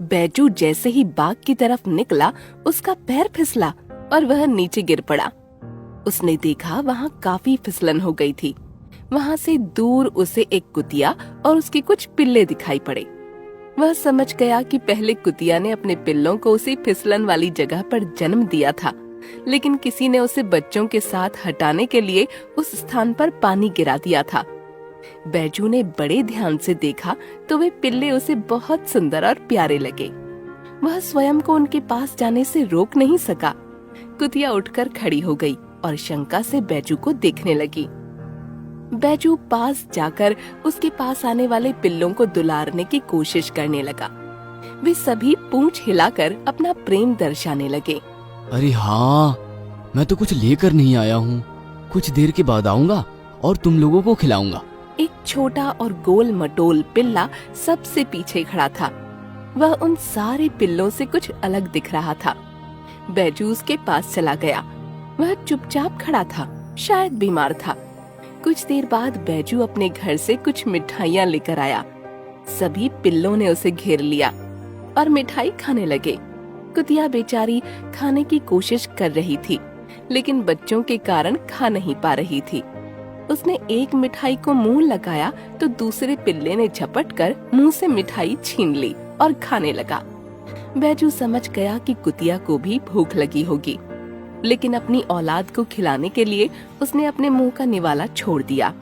बैजू जैसे ही बाग की तरफ निकला, उसका पैर फिसला और वह नीचे गिर पड़ा। उसने देखा वहाँ काफी फिसलन हो गई थी। वहाँ से दूर उसे एक कुतिया और उसके कुछ पिल्ले दिखाई पड़े। वह समझ गया कि पहले कुतिया ने अपने पिल्लों को उसी फिसलन वाली जगह पर जन्म दिया था, लेकिन किसी ने उसे बच्चों के साथ हटाने के लिए उस स्थान पर पानी गिरा दिया था। बैजू ने बड़े ध्यान से देखा तो वे पिल्ले उसे बहुत सुंदर और प्यारे लगे। वह स्वयं को उनके पास जाने से रोक नहीं सका। कुतिया उठकर खड़ी हो गई और शंका से बैजू को देखने लगी। बैजू पास जाकर उसके पास आने वाले पिल्लों को दुलारने की कोशिश करने लगा। वे सभी पूंछ हिलाकर अपना प्रेम दर्शाने लगे। अरे हाँ, मैं तो कुछ लेकर नहीं आया हूँ। कुछ देर के बाद आऊंगा और तुम लोगों को खिलाऊंगा। एक छोटा और गोल मटोल पिल्ला सबसे पीछे खड़ा था। वह उन सारे पिल्लों से कुछ अलग दिख रहा था। बैजू उसके पास चला गया। वह चुपचाप खड़ा था, शायद बीमार था। कुछ देर बाद बैजू अपने घर से कुछ मिठाइयाँ लेकर आया। सभी पिल्लों ने उसे घेर लिया और मिठाई खाने लगे। कुतिया बेचारी खाने की कोशिश कर रही थी, लेकिन बच्चों के कारण खा नहीं पा रही थी। उसने एक मिठाई को मुंह लगाया तो दूसरे पिल्ले ने झपट कर मुंह से मिठाई छीन ली और खाने लगा। बैजू समझ गया कि कुतिया को भी भूख लगी होगी, लेकिन अपनी औलाद को खिलाने के लिए उसने अपने मुंह का निवाला छोड़ दिया।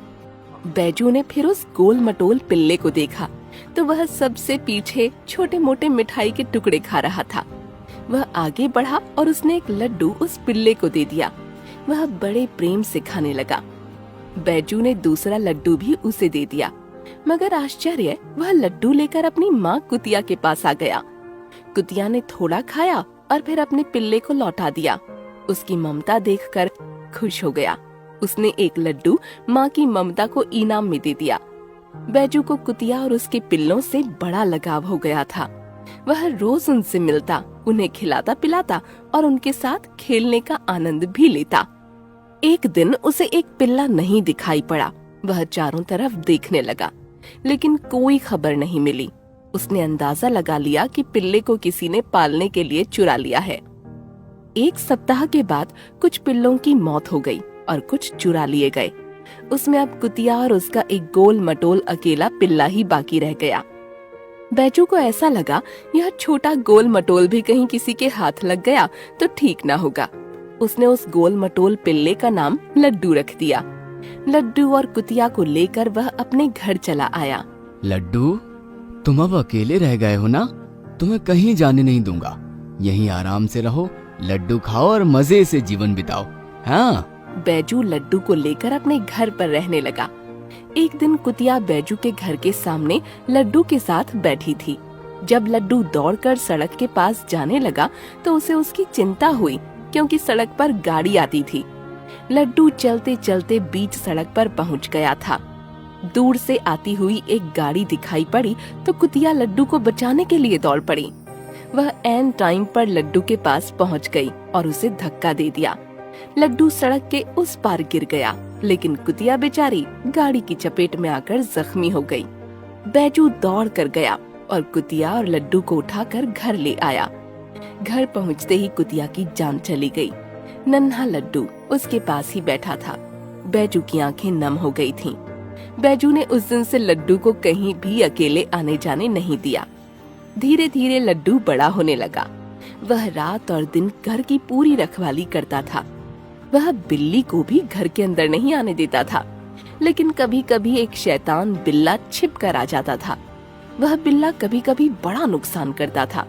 बैजू ने फिर उस गोल मटोल पिल्ले को देखा तो वह सबसे पीछे छोटे मोटे मिठाई के टुकड़े खा रहा था। वह आगे बढ़ा और उसने एक लड्डू उस पिल्ले को दे दिया। वह बड़े प्रेम से खाने लगा। बैजू ने दूसरा लड्डू भी उसे दे दिया, मगर आश्चर्य, वह लड्डू लेकर अपनी माँ कुतिया के पास आ गया। कुतिया ने थोड़ा खाया और फिर अपने पिल्ले को लौटा दिया। उसकी ममता देखकर खुश हो गया। उसने एक लड्डू माँ की ममता को इनाम में दे दिया। बैजू को कुतिया और उसके पिल्लों से बड़ा लगाव हो गया था। वह रोज उनसे मिलता, उन्हें खिलाता पिलाता और उनके साथ खेलने का आनंद भी लेता। एक दिन उसे एक पिल्ला नहीं दिखाई पड़ा। वह चारों तरफ देखने लगा, लेकिन कोई खबर नहीं मिली। उसने अंदाजा लगा लिया कि पिल्ले को किसी ने पालने के लिए चुरा लिया है। एक सप्ताह के बाद कुछ पिल्लों की मौत हो गई और कुछ चुरा लिए गए। उसमें अब कुतिया और उसका एक गोल मटोल अकेला पिल्ला ही बाकी रह गया। बैजू को ऐसा लगा, यह छोटा गोल मटोल भी कहीं किसी के हाथ लग गया तो ठीक ना होगा। उसने उस गोल मटोल पिल्ले का नाम लड्डू रख दिया। लड्डू और कुतिया को लेकर वह अपने घर चला आया। लड्डू, तुम अब अकेले रह गए हो ना? तुम्हें कहीं जाने नहीं दूंगा। यहीं आराम से रहो, लड्डू खाओ और मजे से जीवन बिताओ। हाँ। बैजू लड्डू को लेकर अपने घर पर रहने लगा। एक दिन कुतिया बैजू के घर के सामने लड्डू के साथ बैठी थी। जब लड्डू दौड़कर सड़क के पास जाने लगा तो उसे उसकी चिंता हुई, क्योंकि सड़क पर गाड़ी आती थी। लड्डू चलते चलते बीच सड़क पर पहुंच गया था। दूर से आती हुई एक गाड़ी दिखाई पड़ी तो कुतिया लड्डू को बचाने के लिए दौड़ पड़ी। वह ऐन टाइम पर लड्डू के पास पहुंच गई और उसे धक्का दे दिया। लड्डू सड़क के उस पार गिर गया, लेकिन कुतिया बेचारी गाड़ी की चपेट में आकर जख्मी हो गई। बैजू दौड़ कर गया और कुतिया और लड्डू को उठाकर घर ले आया। घर पहुंचते ही कुतिया की जान चली गई। नन्हा लड्डू उसके पास ही बैठा था। बैजू की आंखें नम हो गई थीं। बैजू ने उस दिन से लड्डू को कहीं भी अकेले आने जाने नहीं दिया। धीरे धीरे लड्डू बड़ा होने लगा। वह रात और दिन घर की पूरी रखवाली करता था। वह बिल्ली को भी घर के अंदर नहीं आने देता था, लेकिन कभी कभी एक शैतान बिल्ला छिप कर आ जाता था। वह बिल्ला कभी कभी बड़ा नुकसान करता था।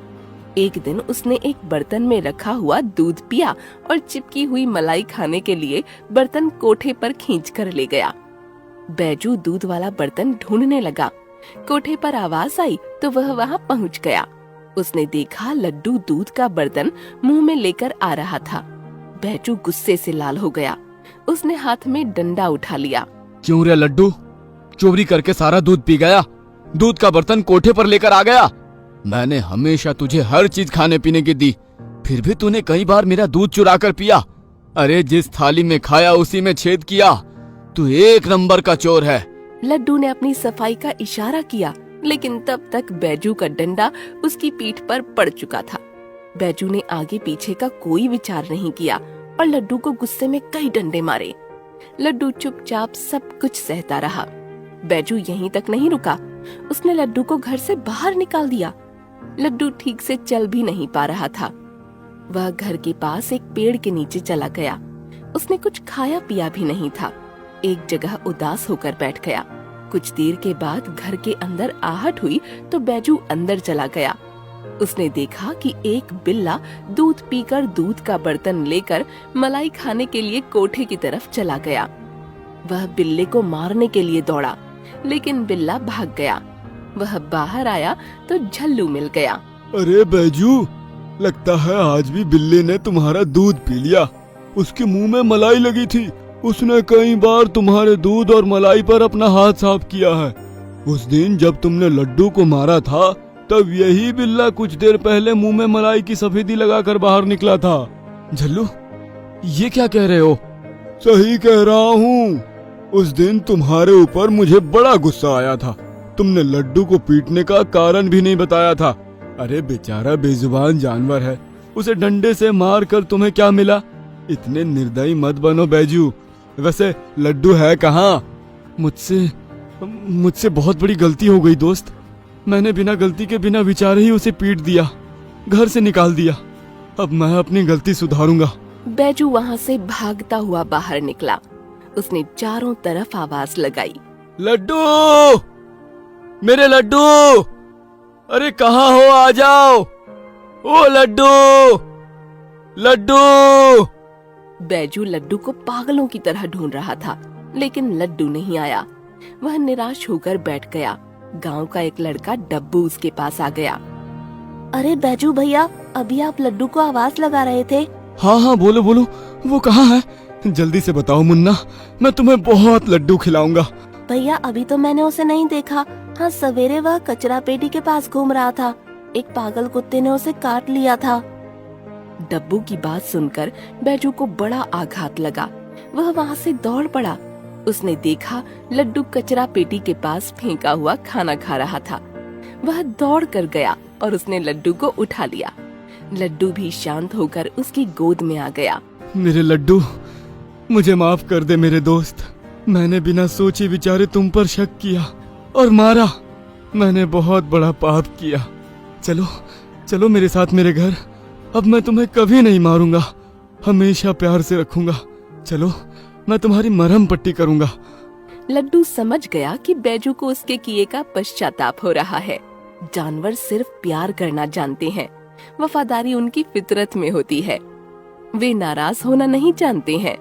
एक दिन उसने एक बर्तन में रखा हुआ दूध पिया और चिपकी हुई मलाई खाने के लिए बर्तन कोठे पर खींच कर ले गया। बैजू दूध वाला बर्तन ढूंढने लगा। कोठे पर आवाज आई तो वह वहां पहुंच गया। उसने देखा लड्डू दूध का बर्तन मुंह में लेकर आ रहा था। बैजू गुस्से से लाल हो गया। उसने हाथ में डंडा उठा लिया। क्यों रे लड्डू, चोरी करके सारा दूध पी गया? दूध का बर्तन कोठे पर लेकर आ गया? मैंने हमेशा तुझे हर चीज खाने पीने की दी, फिर भी तूने कई बार मेरा दूध चुरा कर पिया। अरे जिस थाली में खाया उसी में छेद किया। तू एक नंबर का चोर है। लड्डू ने अपनी सफाई का इशारा किया लेकिन तब तक बैजू का डंडा उसकी पीठ पर पड़ चुका था। बैजू ने आगे पीछे का कोई विचार नहीं किया और लड्डू को गुस्से में कई डंडे मारे। लड्डू चुपचाप सब कुछ सहता रहा। बैजू यहीं तक नहीं रुका, उसने लड्डू को घर से बाहर निकाल दिया। लड्डू ठीक से चल भी नहीं पा रहा था। वह घर के पास एक पेड़ के नीचे चला गया। उसने कुछ खाया पिया भी नहीं था। एक जगह उदास होकर बैठ गया। कुछ देर के बाद घर के अंदर आहट हुई तो बैजू अंदर चला गया। उसने देखा कि एक बिल्ला दूध पीकर दूध का बर्तन लेकर मलाई खाने के लिए कोठे की तरफ चला गया। वह बिल्ले को मारने के लिए दौड़ा, लेकिन बिल्ला भाग गया। वह बाहर आया तो झल्लू मिल गया। अरे बैजू, लगता है आज भी बिल्ली ने तुम्हारा दूध पी लिया। उसके मुंह में मलाई लगी थी। उसने कई बार तुम्हारे दूध और मलाई पर अपना हाथ साफ किया है। उस दिन जब तुमने लड्डू को मारा था तब यही बिल्ला कुछ देर पहले मुंह में मलाई की सफेदी लगाकर बाहर निकला था। झल्लू, ये क्या कह रहे हो? सही कह रहा हूँ। उस दिन तुम्हारे ऊपर मुझे बड़ा गुस्सा आया था। तुमने लड्डू को पीटने का कारण भी नहीं बताया था। अरे बेचारा बेजुबान जानवर है, उसे डंडे से मार कर तुम्हें क्या मिला? इतने निर्दयी मत बनो बैजू। वैसे लड्डू है कहाँ? मुझसे बहुत बड़ी गलती हो गई दोस्त। मैंने बिना गलती के बिना विचारे ही उसे पीट दिया, घर से निकाल दिया। अब मैं अपनी गलती सुधारूंगा। बैजू वहाँ से भागता हुआ बाहर निकला। उसने चारों तरफ आवाज लगाई, लड्डू, मेरे लड्डू, अरे कहाँ हो? आ जाओ। ओ लड्डू, लड्डू। बैजू लड्डू को पागलों की तरह ढूंढ रहा था, लेकिन लड्डू नहीं आया। वह निराश होकर बैठ गया। गांव का एक लड़का डब्बू उसके पास आ गया। अरे बैजू भैया, अभी आप लड्डू को आवाज लगा रहे थे। हाँ हाँ, बोलो बोलो, वो कहाँ है? जल्दी से बताओ मुन्ना, मैं तुम्हें बहुत लड्डू खिलाऊंगा। भैया अभी तो मैंने उसे नहीं देखा। हाँ, सवेरे वह कचरा पेटी के पास घूम रहा था। एक पागल कुत्ते ने उसे काट लिया था। डब्बू की बात सुनकर बैजू को बड़ा आघात लगा। वह वहाँ से दौड़ पड़ा। उसने देखा लड्डू कचरा पेटी के पास फेंका हुआ खाना खा रहा था। वह दौड़ कर गया और उसने लड्डू को उठा लिया। लड्डू भी शांत होकर उसकी गोद में आ गया। मेरे लड्डू, मुझे माफ कर दे मेरे दोस्त। मैंने बिना सोचे विचारे तुम पर शक किया और मारा। मैंने बहुत बड़ा पाप किया। चलो चलो मेरे साथ मेरे घर। अब मैं तुम्हें कभी नहीं मारूंगा, हमेशा प्यार से रखूंगा। चलो, मैं तुम्हारी मरहम पट्टी करूंगा। लड्डू समझ गया कि बैजू को उसके किए का पश्चाताप हो रहा है। जानवर सिर्फ प्यार करना जानते हैं, वफादारी उनकी फितरत में होती है। वे नाराज होना नहीं जानते हैं।